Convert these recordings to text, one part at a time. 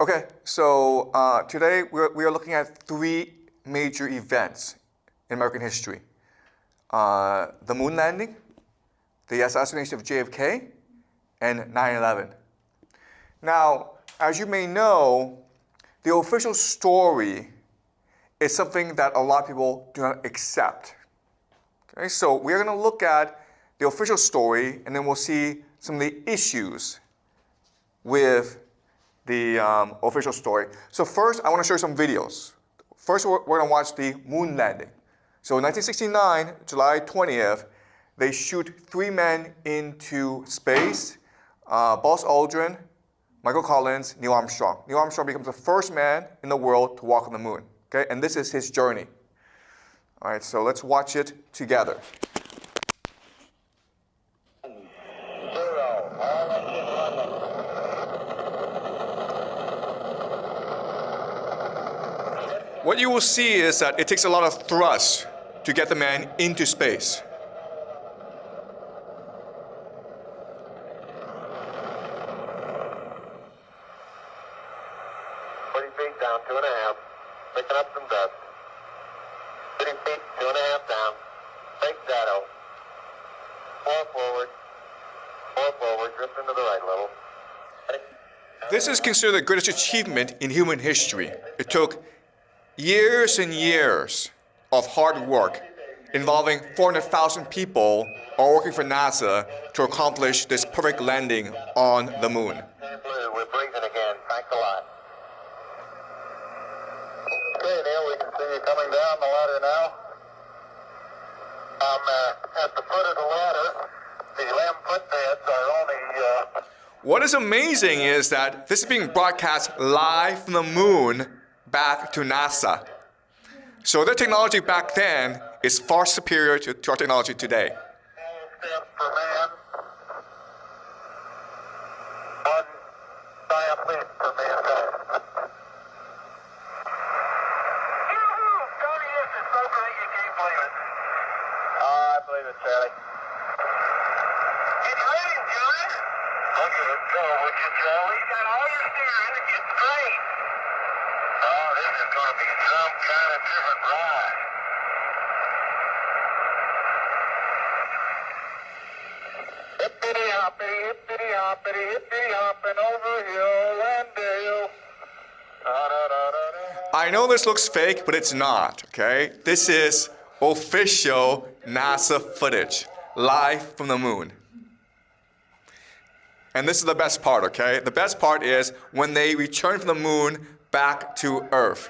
Okay, so today we are looking at three major events in American history. The moon landing, the assassination of JFK, and 9/11. Now, as you may know, the official story is something that a lot of people do not accept. Okay, so we're going to look at the official story, and then we'll see some of the issues with the official story. So first, I want to show you some videos. First, we're going to watch the moon landing. So in 1969, July 20th, they shoot three men into space, Buzz Aldrin, Michael Collins, Neil Armstrong. Neil Armstrong becomes the first man in the world to walk on the moon. Okay? And this is his journey. All right, so let's watch it together. What you will see is that it takes a lot of thrust to get the man into space. 20 feet down, 2.5. Picking up some dust. 30 feet, 2.5 down. Big shadow. 4 forward, drift into the right a little. This is considered the greatest achievement in human history. It took years and years of hard work involving 400,000 people all working for NASA to accomplish this perfect landing on the moon. We're breathing again. Thanks a lot. Okay, Neil, we can see you coming down the ladder now. I'm at the foot of the ladder. The 11-foot beds are only... What is amazing is that this is being broadcast live from the moon back to NASA. So their technology back then is far superior to our technology today. 12 steps per man. 1 diaphragm per mankind. Tony, this is so great you can't believe it. I believe it, Charlie. It's raining, Johnny. Look at it go, would you, Charlie? You got all your steering to get straight. Oh, this is going to be some kind of different ride. Hippity hoppity, hippity hoppity, hippity hopping over hill and dale. I know this looks fake, but it's not, okay? This is official NASA footage, live from the moon. And this is the best part, okay? The best part is when they return from the moon back to Earth.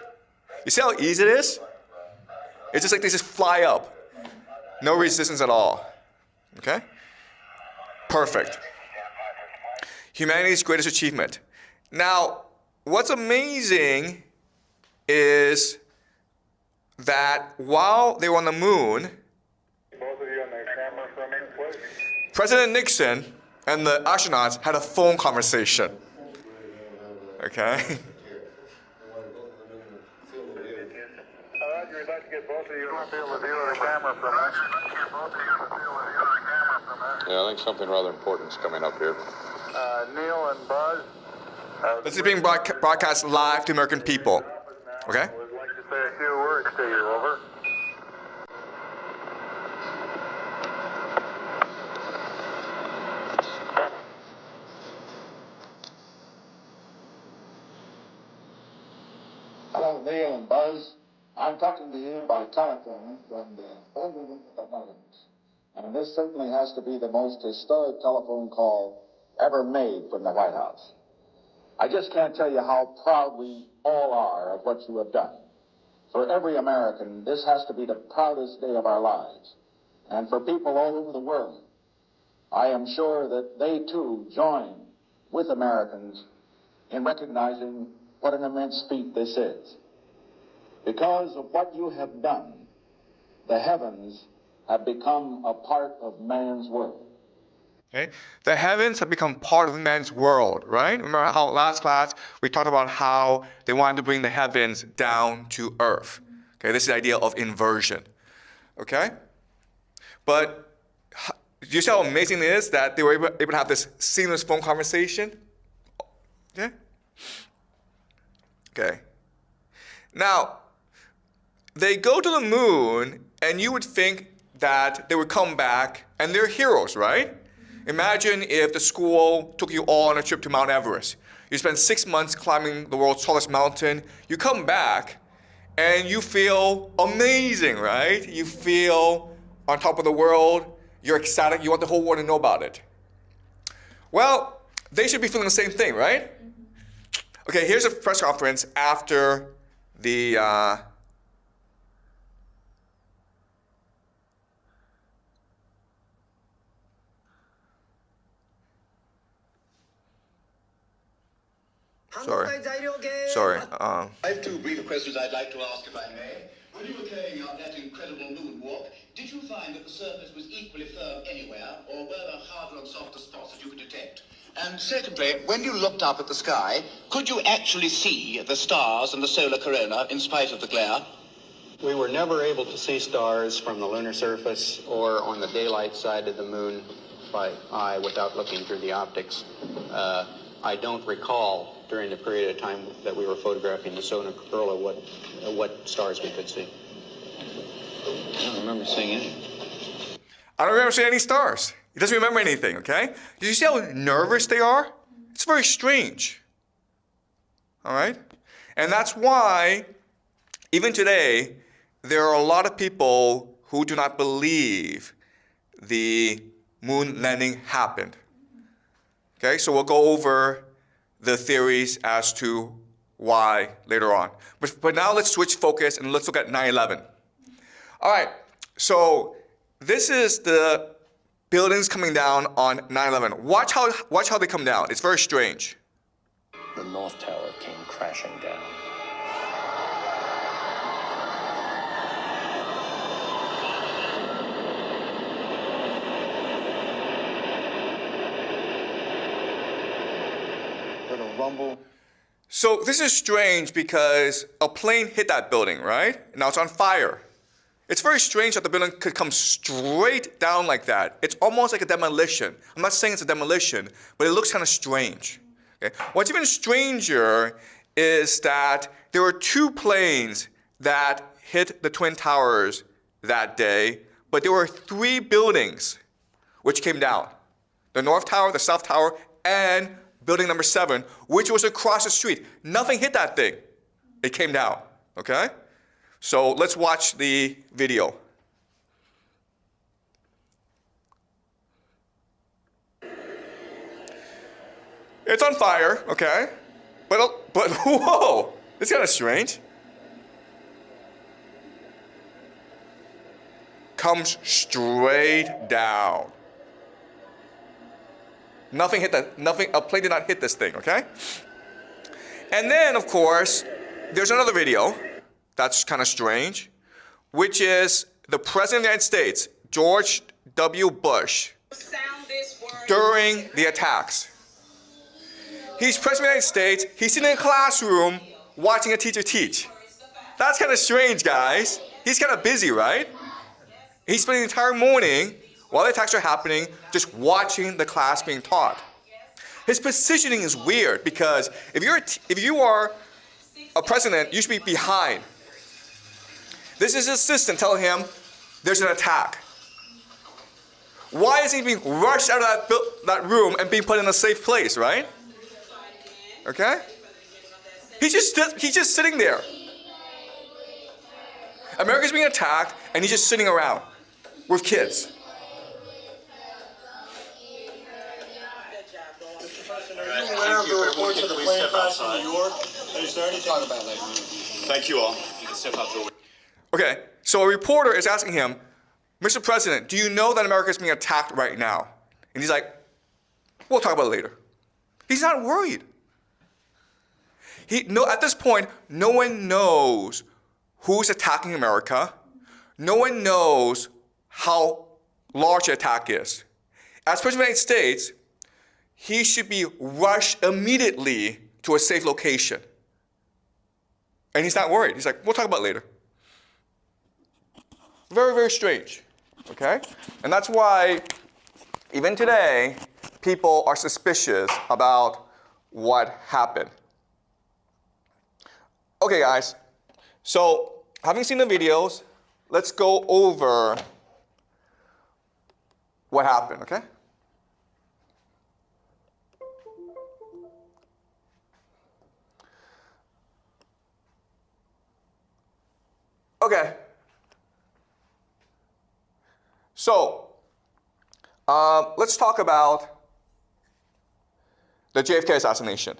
You see how easy it is? It's just like they just fly up. No resistance at all, okay? Perfect. Humanity's greatest achievement. Now, what's amazing is that while they were on the moon, President Nixon and the astronauts had a phone conversation. Okay? We'd like to get both of you in the field of view of the camera from us. Yeah, I think something rather important is coming up here. Neil and Buzz. This is being broadcast live to American people. Okay? We'd like to say a few words to you, over. Hello, Neil and Buzz. I'm talking to you by telephone from the Oval of the Netherlands. And this certainly has to be the most historic telephone call ever made from the White House. I just can't tell you how proud we all are of what you have done. For every American, this has to be the proudest day of our lives. And for people all over the world, I am sure that they too join with Americans in recognizing what an immense feat this is. Because of what you have done, the heavens have become a part of man's world. Okay? The heavens have become part of man's world, right? Remember how last class we talked about how they wanted to bring the heavens down to earth. Okay, this is the idea of inversion. Okay? But do you see how amazing it is that they were able to have this seamless phone conversation? Okay? Now, they go to the moon, and you would think that they would come back, and they're heroes, right? Imagine if the school took you all on a trip to Mount Everest. You spend 6 months climbing the world's tallest mountain. You come back, and you feel amazing, right? You feel on top of the world. You're ecstatic. You want the whole world to know about it. Well, they should be feeling the same thing, right? Okay, here's a press conference after the Sorry. I have two brief questions I'd like to ask, if I may. When you were carrying out that incredible moonwalk, did you find that the surface was equally firm anywhere, or were there harder and softer spots that you could detect? And secondly, when you looked up at the sky, could you actually see the stars and the solar corona in spite of the glare? We were never able to see stars from the lunar surface or on the daylight side of the moon by eye without looking through the optics. I don't recall during the period of time that we were photographing the solar corona what stars we could see. I don't remember seeing any. I don't remember seeing any stars. He doesn't remember anything, okay? Did you see how nervous they are? It's very strange. All right? And that's why, even today, there are a lot of people who do not believe the moon landing happened. Okay, so we'll go over the theories as to why later on. But now let's switch focus and let's look at 9/11. All right, so this is the buildings coming down on 9/11. Watch how they come down. It's very strange. The North Tower came crashing down. Rumble. So this is strange because a plane hit that building, right? Now it's on fire. It's very strange that the building could come straight down like that. It's almost like a demolition. I'm not saying it's a demolition, but it looks kind of strange. Okay? What's even stranger is that there were two planes that hit the Twin Towers that day, but there were three buildings which came down. The North Tower, the South Tower, and building number 7, which was across the street. Nothing hit that thing. It came down, okay? So let's watch the video. It's on fire, okay? But whoa, it's kind of strange. Comes straight down. Nothing hit that, a plane did not hit this thing, okay? And then, of course, there's another video that's kind of strange, which is the President of the United States, George W. Bush, during the attacks. He's President of the United States, he's sitting in a classroom watching a teacher teach. That's kind of strange, guys. He's kind of busy, right? He's spending the entire morning while the attacks are happening, just watching the class being taught. His positioning is weird because if you are a president, you should be behind. This is his assistant telling him there's an attack. Why is he being rushed out of that room and being put in a safe place, right? Okay? He's just sitting there. America's being attacked and he's just sitting around with kids. Aware of the reports of the plane crash in New York? Is there any talk about that? Thank you all. You can step out the way. Okay, so a reporter is asking him, Mr. President, do you know that America is being attacked right now? And he's like, we'll talk about it later. He's not worried. At this point, no one knows who's attacking America. No one knows how large the attack is. As President of the United States, he should be rushed immediately to a safe location. And he's not worried. He's like, we'll talk about it later. Very, very strange, okay? And that's why, even today, people are suspicious about what happened. Okay, guys, So, having seen the videos, let's go over what happened, okay? Okay. So, let's talk about the JFK assassination.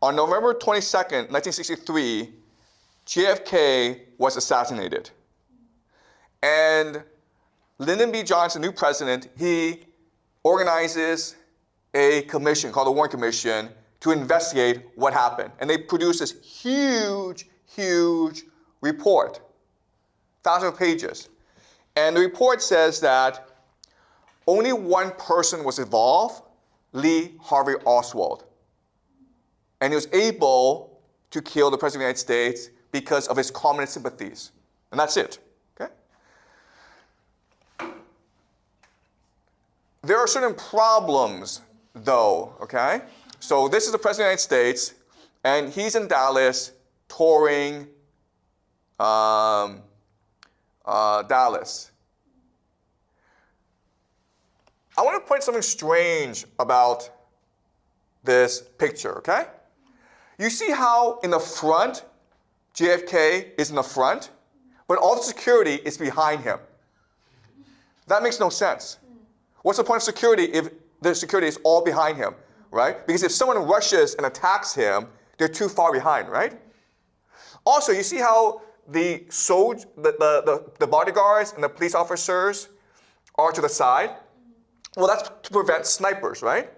On November 22nd, 1963, JFK was assassinated. And Lyndon B. Johnson, new president, he organizes a commission called the Warren Commission to investigate what happened. And they produce this huge, huge report, thousands of pages. And the report says that only one person was involved, Lee Harvey Oswald. And he was able to kill the President of the United States because of his communist sympathies. And that's it, okay? There are certain problems, though, okay? So this is the President of the United States, and he's in Dallas touring Dallas. I want to point something strange about this picture, okay? You see how in the front, JFK is in the front, but all the security is behind him. That makes no sense. What's the point of security if the security is all behind him, right? Because if someone rushes and attacks him, they're too far behind, right? Also, you see how the bodyguards and the police officers are to the side? Well, that's to prevent snipers, right?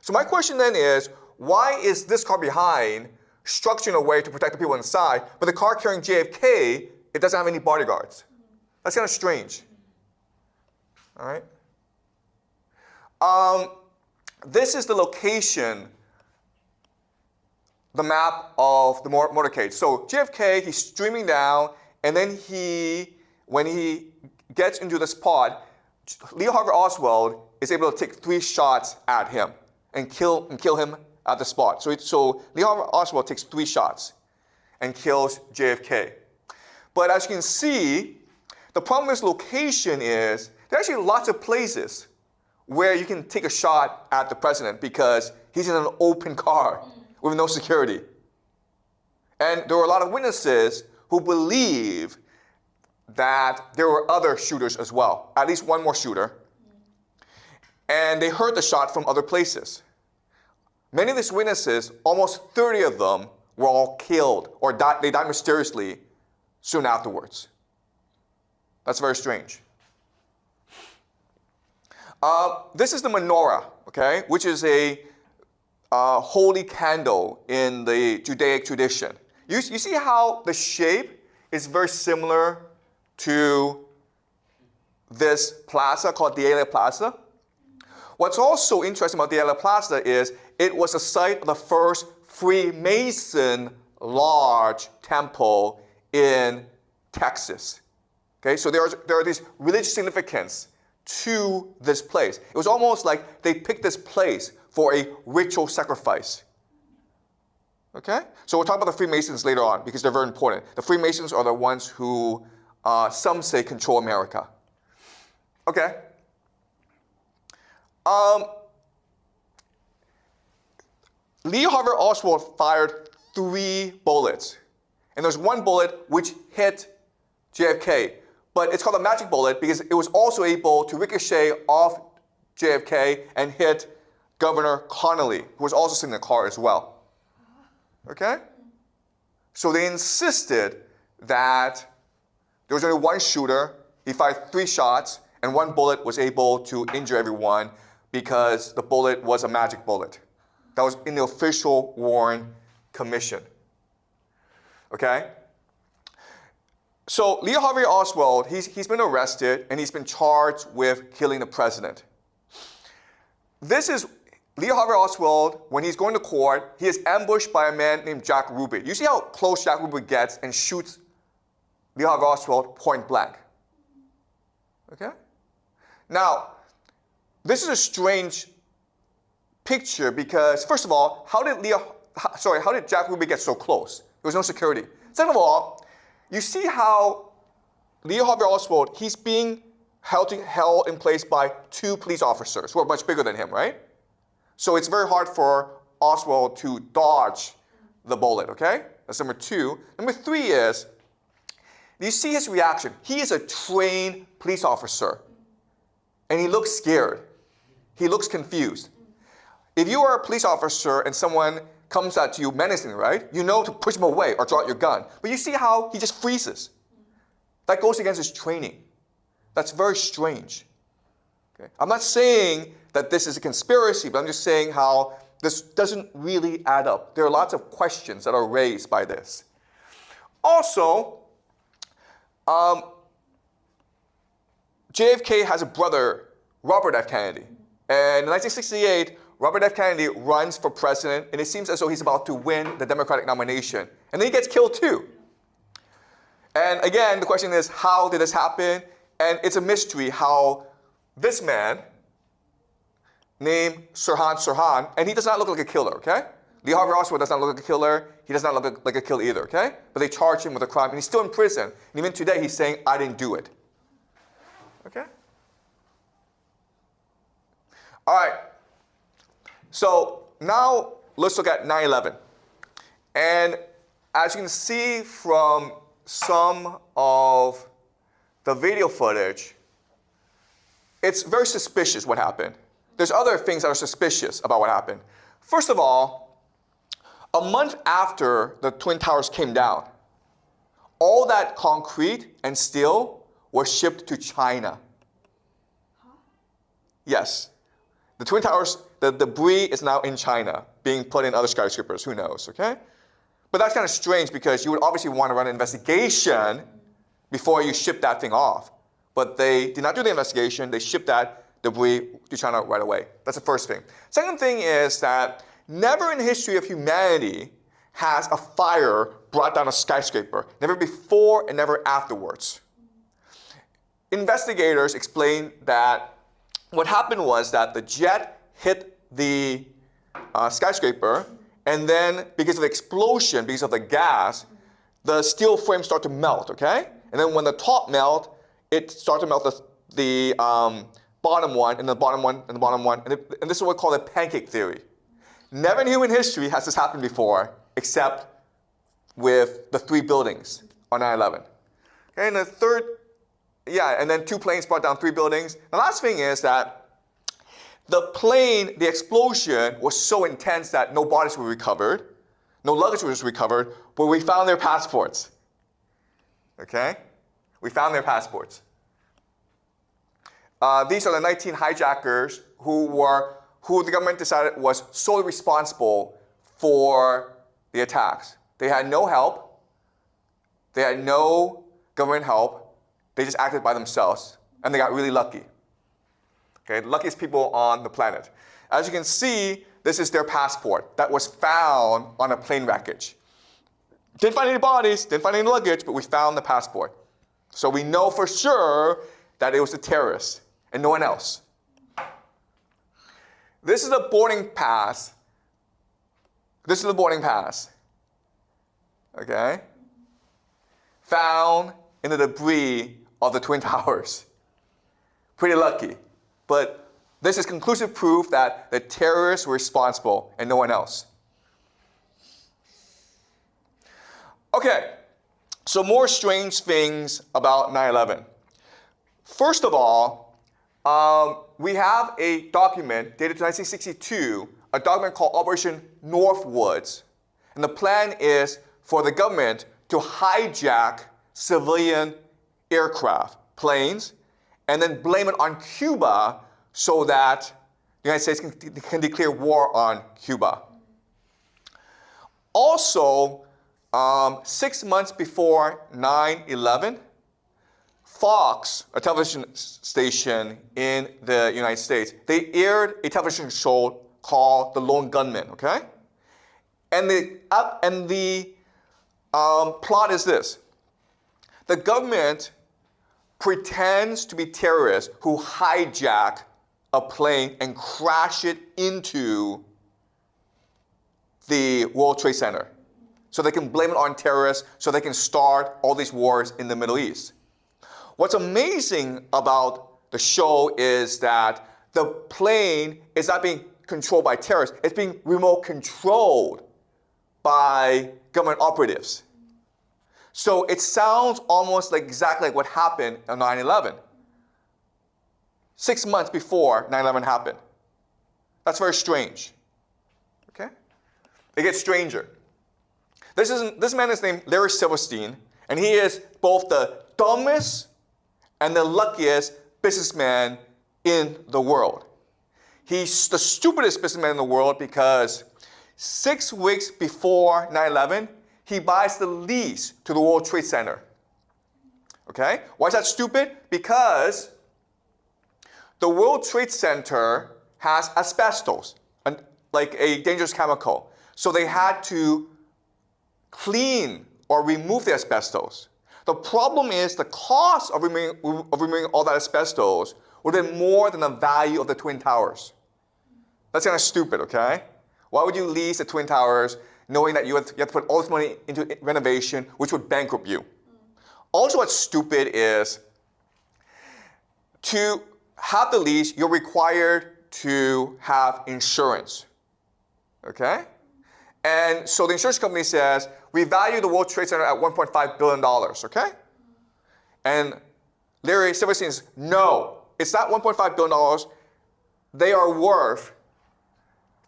So my question then is, why is this car behind structured in a way to protect the people inside, but the car carrying JFK, it doesn't have any bodyguards? That's kind of strange. All right? This is the location, the map of the motorcade. So JFK, he's streaming down, and then when he gets into the spot, Lee Harvey Oswald is able to take 3 shots at him and kill him at the spot. So Lee Harvey Oswald takes 3 shots and kills JFK. But as you can see, the problem with this location is there are actually lots of places where you can take a shot at the president because he's in an open car with no security. And there were a lot of witnesses who believe that there were other shooters as well, at least one more shooter. And they heard the shot from other places. Many of these witnesses, almost 30 of them, were all killed or they died mysteriously soon afterwards. That's very strange. This is the menorah, okay, which is a holy candle in the Judaic tradition. You see how the shape is very similar to this plaza called Dealey Plaza? What's also interesting about Dealey Plaza is it was the site of the first Freemason large temple in Texas. Okay, so there are these religious significance to this place. It was almost like they picked this place for a ritual sacrifice. Okay? So we'll talk about the Freemasons later on because they're very important. The Freemasons are the ones who some say control America. Okay. Lee Harvey Oswald fired 3 bullets. And there's one bullet which hit JFK. But it's called a magic bullet because it was also able to ricochet off JFK and hit Governor Connolly, who was also sitting in the car as well. Okay? So they insisted that there was only one shooter. He fired 3 shots, and 1 bullet was able to injure everyone because the bullet was a magic bullet. That was in the official Warren Commission. Okay? So Lee Harvey Oswald, he's been arrested and he's been charged with killing the president. This is Lee Harvey Oswald, when he's going to court, he is ambushed by a man named Jack Ruby. You see how close Jack Ruby gets and shoots Lee Harvey Oswald point blank. Okay? Now, this is a strange picture because, first of all, how did Jack Ruby get so close? There was no security. Second of all, you see how Lee Harvey Oswald, he's being held in place by 2 police officers who are much bigger than him, right? So it's very hard for Oswald to dodge the bullet, okay? That's number 2. Number 3 is, you see his reaction. He is a trained police officer, and he looks scared. He looks confused. If you are a police officer and someone comes at you menacingly, right? You know to push him away or draw out your gun. But you see how he just freezes. That goes against his training. That's very strange. Okay? I'm not saying that this is a conspiracy, but I'm just saying how this doesn't really add up. There are lots of questions that are raised by this. Also, JFK has a brother, Robert F. Kennedy. And in 1968, Robert F. Kennedy runs for president, and it seems as though he's about to win the Democratic nomination. And then he gets killed too. And again, the question is, how did this happen? And it's a mystery how this man, named Sirhan, and he does not look like a killer, okay? Lee Harvey Oswald does not look like a killer. He does not look like a killer either, okay? But they charge him with a crime, and he's still in prison. And even today, he's saying, I didn't do it. Okay? All right. So now let's look at 9/11. And as you can see from some of the video footage, it's very suspicious what happened. There's other things that are suspicious about what happened. First of all, a month after the Twin Towers came down, all that concrete and steel was shipped to China. Yes. The Twin Towers, the debris is now in China, being put in other skyscrapers. Who knows, okay? But that's kind of strange because you would obviously want to run an investigation before you ship that thing off. But they did not do the investigation. They shipped that debris to China right away. That's the first thing. Second thing is that never in the history of humanity has a fire brought down a skyscraper. Never before and never afterwards. Investigators explained that what happened was that the jet hit the skyscraper, and then because of the explosion, because of the gas, the steel frame started to melt, okay? And then when the top melt, it started to melt the bottom one, and the bottom one, and the bottom one, and this is what we call the pancake theory. Never in human history has this happened before, except with the 3 buildings on 9/11. Okay, and the third, and then 2 planes brought down 3 buildings. The last thing is that the plane, the explosion was so intense that no bodies were recovered, no luggage was recovered, but we found their passports. Okay? We found their passports. These are the 19 hijackers who the government decided was solely responsible for the attacks. They had no help. They had no government help. They just acted by themselves, and they got really lucky. Okay, the luckiest people on the planet. As you can see, this is their passport that was found on a plane wreckage. Didn't find any bodies, didn't find any luggage, but we found the passport. So we know for sure that it was a terrorist and no one else. This is a boarding pass. This is the boarding pass. Okay? Found in the debris of the Twin Towers. Pretty lucky. But this is conclusive proof that the terrorists were responsible and no one else. Okay, so more strange things about 9/11. First of all, we have a document dated 1962, a document called Operation Northwoods. And the plan is for the government to hijack civilian aircraft, planes, and then blame it on Cuba so that the United States can declare war on Cuba. Also, 6 months before 9/11, Fox, a television station in the United States, they aired a television show called The Lone Gunman, okay? And the plot is this. The government pretends to be terrorists who hijack a plane and crash it into the World Trade Center. so they can blame it on terrorists, so they can start all these wars in the Middle East. What's amazing about the show is that the plane is not being controlled by terrorists, it's being remote controlled by government operatives. So it sounds almost like exactly like what happened on 9/11. 6 months before 9/11 happened. That's very strange. Okay? It gets stranger. This man is named Larry Silverstein, and he is both the dumbest and the luckiest businessman in the world. He's the stupidest businessman in the world because 6 weeks before 9/11, he buys the lease to the World Trade Center. Okay? Why is that stupid? Because the World Trade Center has asbestos, like a dangerous chemical. So they had to clean or remove the asbestos. The problem is the cost of removing all that asbestos would have been more than the value of the Twin Towers. That's kind of stupid, okay? Why would you lease the Twin Towers knowing that you have to put all this money into renovation, which would bankrupt you? Also, what's stupid is to have the lease, you're required to have insurance, okay? And so the insurance company says, we value the World Trade Center at $1.5 billion, okay? And Larry Silverstein says, no, it's not $1.5 billion. They are worth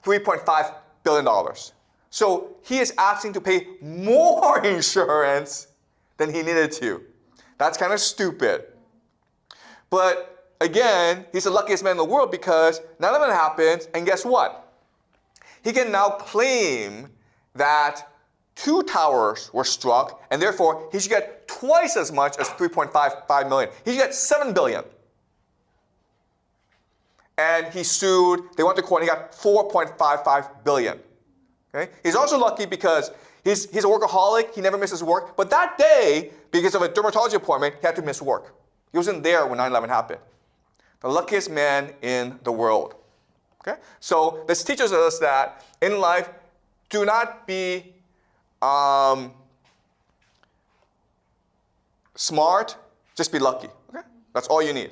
$3.5 billion. So he is asking to pay more insurance than he needed to. That's kind of stupid. But again, he's the luckiest man in the world because 9/11 happens, and guess what? He can now claim that 2 towers were struck, and therefore he should get twice as much as $3.55 million. He should get $7 billion. And he sued, they went to court, and he got $4.55 billion. Okay? He's also lucky because he's a workaholic, he never misses work, but that day, because of a dermatology appointment, he had to miss work. He wasn't there when 9/11 happened. The luckiest man in the world. Okay? So this teaches us that in life, do not be smart, just be lucky. Okay? That's all you need.